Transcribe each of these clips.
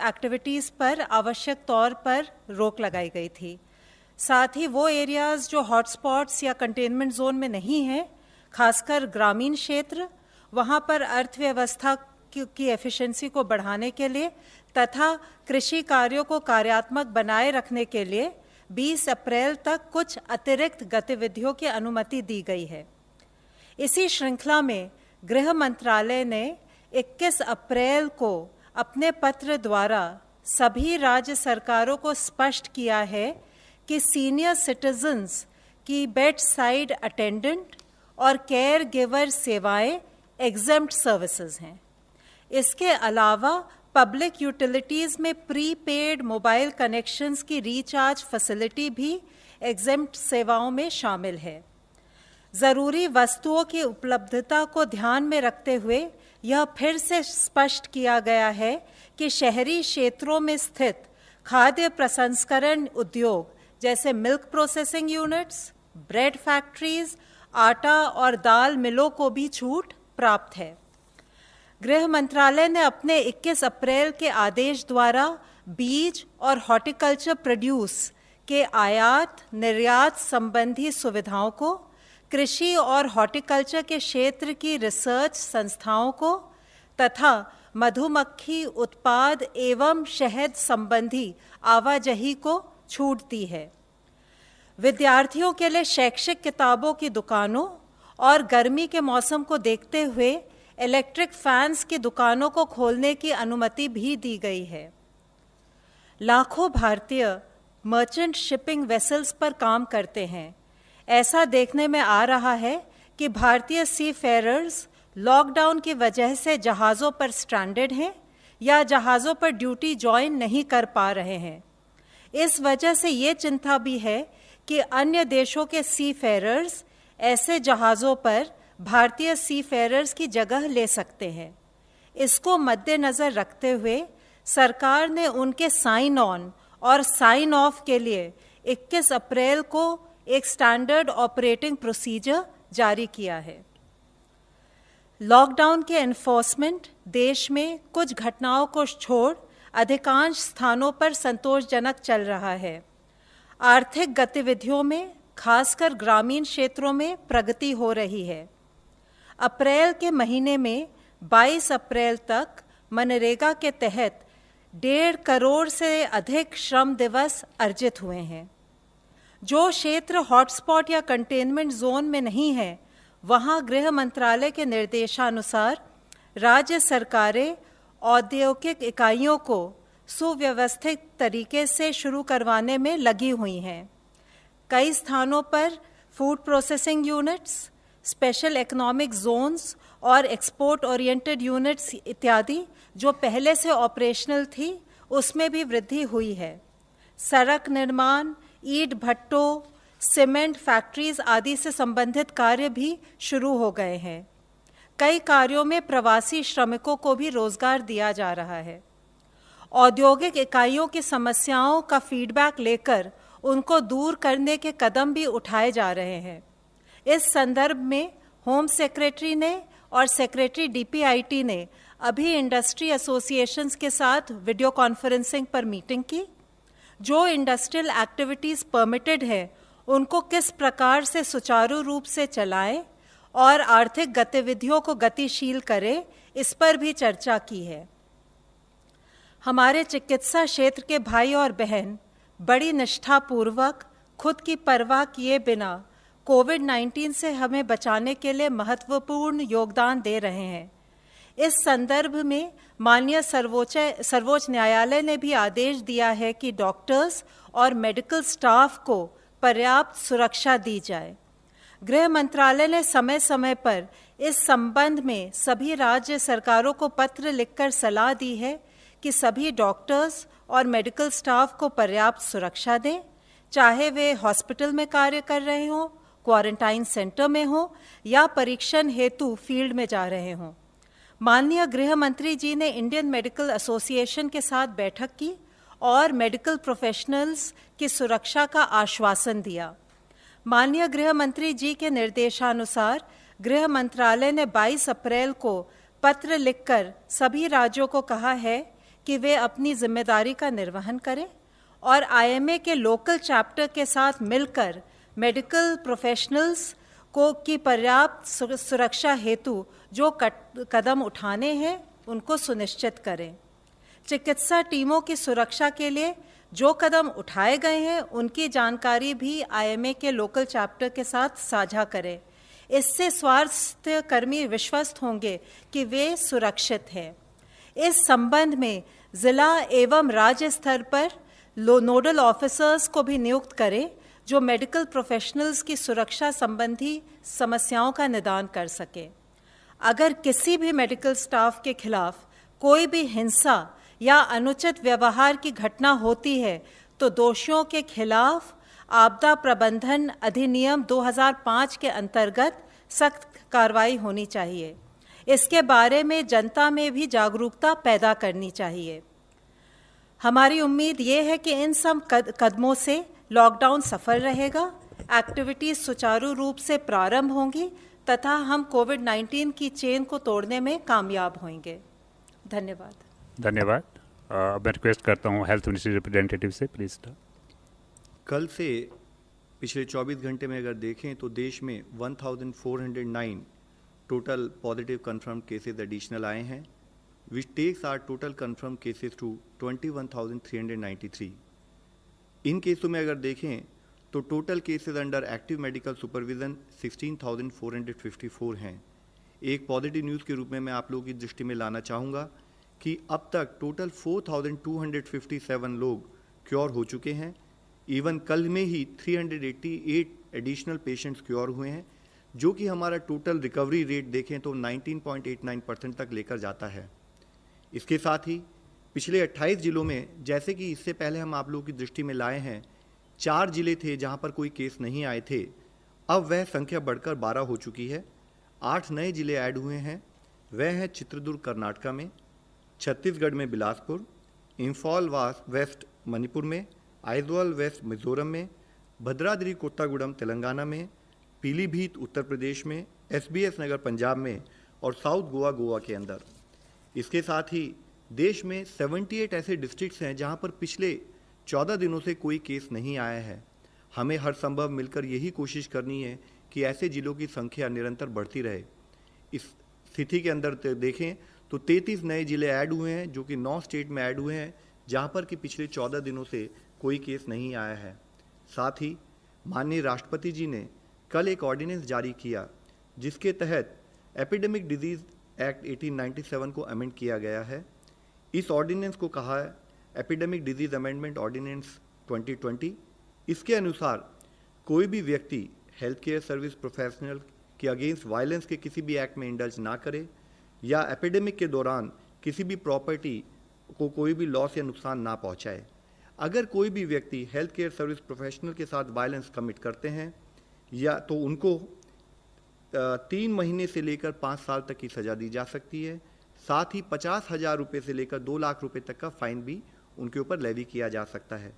Activities पर आवश्यक तौर पर रोक लगाई गई थी। साथ ही वो एरियाज़ जो हॉटस्पॉट्स या कंटेनमेंट जोन में नहीं हैं, खासकर ग्रामीण क्षेत्र, वहाँ पर अर्थव्यवस्था की एफिशिएंसी को बढ़ाने के लिए तथा कृषि कार्यों को कार्यात्मक बनाए रखने के लिए 20 अप्रैल तक कुछ अतिरिक्त गतिविधियों की अनुमति दी गई है। इसी श्रृंखला में गृह मंत्रालय ने 21 अप्रैल को अपने पत्र द्वारा सभी राज्य सरकारों को स्पष्ट किया है कि सीनियर सिटीजन्स की बेड साइड अटेंडेंट और केयर गिवर सेवाएं एग्जेम्प्ट सर्विसेज हैं। इसके अलावा पब्लिक यूटिलिटीज़ में प्रीपेड मोबाइल कनेक्शंस की रिचार्ज फैसिलिटी भी एग्जेम्प्ट सेवाओं में शामिल है। ज़रूरी वस्तुओं की उपलब्धता को ध्यान में रखते हुए यह फिर से स्पष्ट किया गया है कि शहरी क्षेत्रों में स्थित खाद्य प्रसंस्करण उद्योग जैसे milk processing units, bread factories, आटा और दाल मिलों को भी छूट प्राप्त है। गृह मंत्रालय ने अपने 21 अप्रैल के आदेश द्वारा बीज और हॉर्टिकल्चर प्रोड्यूस के आयात निर्यात संबंधी सुविधाओं को, कृषि और हॉर्टिकल्चर के क्षेत्र की रिसर्च संस्थाओं को तथा मधुमक्खी उत्पाद एवं शहद संबंधी आवाजाही को छूट दी है। विद्यार्थियों के लिए शैक्षिक किताबों की दुकानों और गर्मी के मौसम को देखते हुए इलेक्ट्रिक फैंस की दुकानों को खोलने की अनुमति भी दी गई है। लाखों भारतीय मर्चेंट शिपिंग वेसल्स पर काम करते हैं। ऐसा देखने में आ रहा है कि भारतीय सी फेयरर्स लॉकडाउन की वजह से जहाज़ों पर स्ट्रैंडेड हैं या जहाज़ों पर ड्यूटी ज्वाइन नहीं कर पा रहे हैं। इस वजह से ये चिंता भी है कि अन्य देशों के सी फेयरर्स ऐसे जहाज़ों पर भारतीय सी फेयरर्स की जगह ले सकते हैं। इसको मद्देनज़र रखते हुए सरकार ने उनके साइन ऑन और साइन ऑफ के लिए 21 अप्रैल को एक स्टैंडर्ड ऑपरेटिंग प्रोसीजर जारी किया है। लॉकडाउन के एनफोर्समेंट देश में कुछ घटनाओं को छोड़ अधिकांश स्थानों पर संतोषजनक चल रहा है। आर्थिक गतिविधियों में खासकर ग्रामीण क्षेत्रों में प्रगति हो रही है। अप्रैल के महीने में 22 अप्रैल तक मनरेगा के तहत 1.5 करोड़ से अधिक श्रम दिवस अर्जित हुए हैं। जो क्षेत्र हॉटस्पॉट या कंटेनमेंट जोन में नहीं है, वहां गृह मंत्रालय के निर्देशानुसार राज्य सरकारें औद्योगिक इकाइयों को सुव्यवस्थित तरीके से शुरू करवाने में लगी हुई हैं। कई स्थानों पर food processing units, special economic zones और एक्सपोर्ट ओरिएंटेड यूनिट्स इत्यादि जो पहले से ऑपरेशनल थी, उसमें भी वृद्धि हुई है। सड़क निर्माण, ईंट भट्टों, सीमेंट फैक्ट्रीज आदि से संबंधित कार्य भी शुरू हो गए हैं। कई कार्यों में प्रवासी श्रमिकों को भी रोजगार दिया जा रहा है। औद्योगिक इकाइयों की समस्याओं का फीडबैक लेकर उनको दूर करने के कदम भी उठाए जा रहे हैं। इस संदर्भ में होम सेक्रेटरी ने और सेक्रेटरी डीपीआईटी ने अभी इंडस्ट्री एसोसिएशंस के साथ वीडियो कॉन्फ्रेंसिंग पर मीटिंग की। जो इंडस्ट्रियल एक्टिविटीज़ परमिटेड है, उनको किस प्रकार से सुचारू रूप से चलाएं और आर्थिक गतिविधियों को गतिशील करें, इस पर भी चर्चा की है। हमारे चिकित्सा क्षेत्र के भाई और बहन बड़ी निष्ठापूर्वक खुद की परवाह किए बिना कोविड-19 से हमें बचाने के लिए महत्वपूर्ण योगदान दे रहे हैं। इस संदर्भ में माननीय सर्वोच्च न्यायालय ने भी आदेश दिया है कि डॉक्टर्स और मेडिकल स्टाफ को पर्याप्त सुरक्षा दी जाए। गृह मंत्रालय ने समय समय पर इस संबंध में सभी राज्य सरकारों को पत्र लिखकर सलाह दी है कि सभी डॉक्टर्स और मेडिकल स्टाफ को पर्याप्त सुरक्षा दें, चाहे वे हॉस्पिटल में कार्य कर रहे हों, क्वारंटाइन सेंटर में हों या परीक्षण हेतु फील्ड में जा रहे हों। माननीय गृह मंत्री जी ने इंडियन मेडिकल एसोसिएशन के साथ बैठक की और मेडिकल प्रोफेशनल्स की सुरक्षा का आश्वासन दिया। माननीय गृह मंत्री जी के निर्देशानुसार गृह मंत्रालय ने 22 अप्रैल को पत्र लिखकर सभी राज्यों को कहा है कि वे अपनी जिम्मेदारी का निर्वहन करें और IMA के लोकल चैप्टर के साथ मिलकर मेडिकल प्रोफेशनल्स को की पर्याप्त सुरक्षा हेतु जो कदम उठाने हैं उनको सुनिश्चित करें। चिकित्सा टीमों की सुरक्षा के लिए जो कदम उठाए गए हैं उनकी जानकारी भी IMA के लोकल चैप्टर के साथ साझा करें। इससे स्वास्थ्य कर्मी विश्वस्त होंगे कि वे सुरक्षित हैं। इस संबंध में जिला एवं राज्य स्तर पर नोडल ऑफिसर्स को भी नियुक्त करें जो मेडिकल प्रोफेशनल्स की सुरक्षा संबंधी समस्याओं का निदान कर सके। अगर किसी भी मेडिकल स्टाफ के खिलाफ कोई भी हिंसा या अनुचित व्यवहार की घटना होती है तो दोषियों के खिलाफ आपदा प्रबंधन अधिनियम 2005 के अंतर्गत सख्त कार्रवाई होनी चाहिए। इसके बारे में जनता में भी जागरूकता पैदा करनी चाहिए। हमारी उम्मीद ये है कि इन सब कदमों से लॉकडाउन सफल रहेगा, एक्टिविटीज़ सुचारू रूप से प्रारंभ होंगी तथा हम कोविड-19 की चेन को तोड़ने में कामयाब होंगे। धन्यवाद। धन्यवाद। मैं रिक्वेस्ट करता हूँ हेल्थ मिनिस्ट्री रिप्रेजेंटेटिव से, प्लीज। कल से पिछले 24 घंटे में अगर देखें तो देश में 1409 total positive confirm cases additional आए हैं, which takes our total confirm cases to 21,393। इन केसों में अगर देखें तो total cases under active medical supervision 16,454 हैं। एक पॉजिटिव न्यूज़ के रूप में मैं आप लोगों की दृष्टि में लाना चाहूँगा कि अब तक टोटल 4,257 लोग क्योर हो चुके हैं। इवन कल में ही 388 एडिशनल पेशेंट्स क्योर हुए हैं, जो कि हमारा टोटल रिकवरी रेट देखें तो 19.89% तक लेकर जाता है। इसके साथ ही पिछले 28 जिलों में, जैसे कि इससे पहले हम आप लोगों की दृष्टि में लाए हैं, 4 जिले थे जहां पर कोई केस नहीं आए थे, अब वह संख्या बढ़कर 12 हो चुकी है। 8 नए जिले ऐड हुए हैं, वह हैं चित्रदुर्ग कर्नाटका में, छत्तीसगढ़ में बिलासपुर, इम्फॉल वेस्ट मणिपुर में, आइजवाल वेस्ट मिजोरम में, भद्राद्री कोत्तागुड़म तेलंगाना में, पीलीभीत उत्तर प्रदेश में, SBS नगर पंजाब में और साउथ गोवा के अंदर। इसके साथ ही देश में 78 ऐसे डिस्ट्रिक्ट्स हैं जहां पर पिछले 14 दिनों से कोई केस नहीं आया है। हमें हर संभव मिलकर यही कोशिश करनी है कि ऐसे जिलों की संख्या निरंतर बढ़ती रहे। इस स्थिति के अंदर देखें तो 33 नए जिले ऐड हुए हैं, जो कि 9 स्टेट में ऐड हुए हैं जहां पर कि पिछले 14 दिनों से कोई केस नहीं आया है। साथ ही माननीय राष्ट्रपति जी ने कल एक ऑर्डिनेंस जारी किया जिसके तहत एपिडेमिक डिजीज एक्ट 1897 को अमेंड किया गया है। इस ऑर्डिनेंस को कहा है एपिडेमिक डिजीज अमेंडमेंट ऑर्डिनेंस 2020। इसके अनुसार कोई भी व्यक्ति हेल्थ केयर सर्विस प्रोफेशनल के अगेंस्ट वायलेंस के किसी भी एक्ट में इंडल्ज ना करे या एपिडेमिक के दौरान किसी भी प्रॉपर्टी को कोई भी लॉस या नुकसान ना पहुंचाए। अगर कोई भी व्यक्ति हेल्थ केयर सर्विस प्रोफेशनल के साथ वायलेंस कमिट करते हैं या तो उनको 3 महीने से लेकर 5 साल तक की सज़ा दी जा सकती है। साथ ही 50,000 रुपये से लेकर 2 लाख रुपये तक का फाइन भी उनके ऊपर लेवी किया जा सकता है।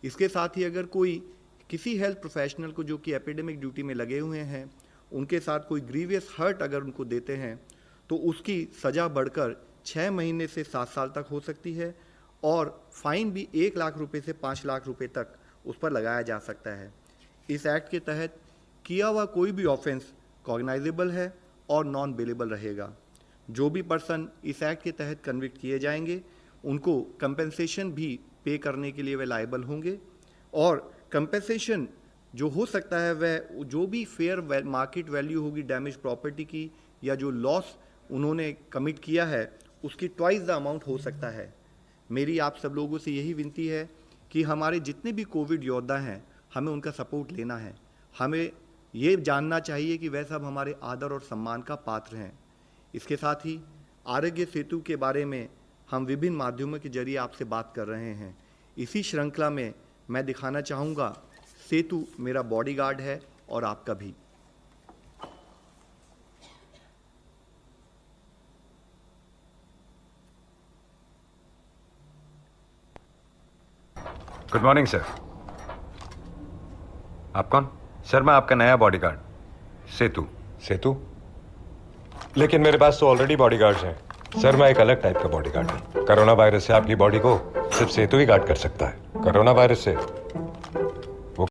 इसके साथ ही अगर कोई किसी हेल्थ प्रोफेशनल को जो कि एपिडेमिक ड्यूटी में लगे हुए हैं उनके साथ कोई ग्रीवियस हर्ट अगर उनको देते हैं तो उसकी सज़ा बढ़कर 6 महीने से 7 साल तक हो सकती है और फाइन भी 1 लाख रुपये से 5 लाख रुपये तक उस पर लगाया जा सकता है। इस एक्ट के तहत किया हुआ कोई भी ऑफेंस कॉग्नाइजेबल है और नॉन बेलेबल रहेगा। जो भी पर्सन इस एक्ट के तहत कन्विक्ट किए जाएंगे उनको कंपेंसेशन भी पे करने के लिए वे लायबल होंगे और कंपेंसेशन जो हो सकता है वह जो भी फेयर मार्केट वैल्यू होगी डैमेज प्रॉपर्टी की या जो लॉस उन्होंने कमिट किया है उसकी ट्वाइस द अमाउंट हो सकता है। मेरी आप सब लोगों से यही विनती है कि हमारे जितने भी कोविड योद्धा हैं हमें उनका सपोर्ट लेना है। हमें ये जानना चाहिए कि वह सब हमारे आदर और सम्मान का पात्र हैं। इसके साथ ही आरोग्य सेतु के बारे में हम विभिन्न माध्यमों के जरिए आपसे बात कर रहे हैं। इसी श्रृंखला में मैं दिखाना चाहूँगा सेतु मेरा बॉडीगार्ड है और आपका भी। Good morning sir. आप कौन? सर मैं आपका नया बॉडीगार्ड सेतु। सेतु? लेकिन मेरे पास तो ऑलरेडी बॉडीगार्ड्स हैं। सर मैं एक अलग टाइप का बॉडी गार्ड हूँ। कोरोना वायरस से आपकी बॉडी को सिर्फ सेतु ही गार्ड कर सकता है। कोरोना वायरस से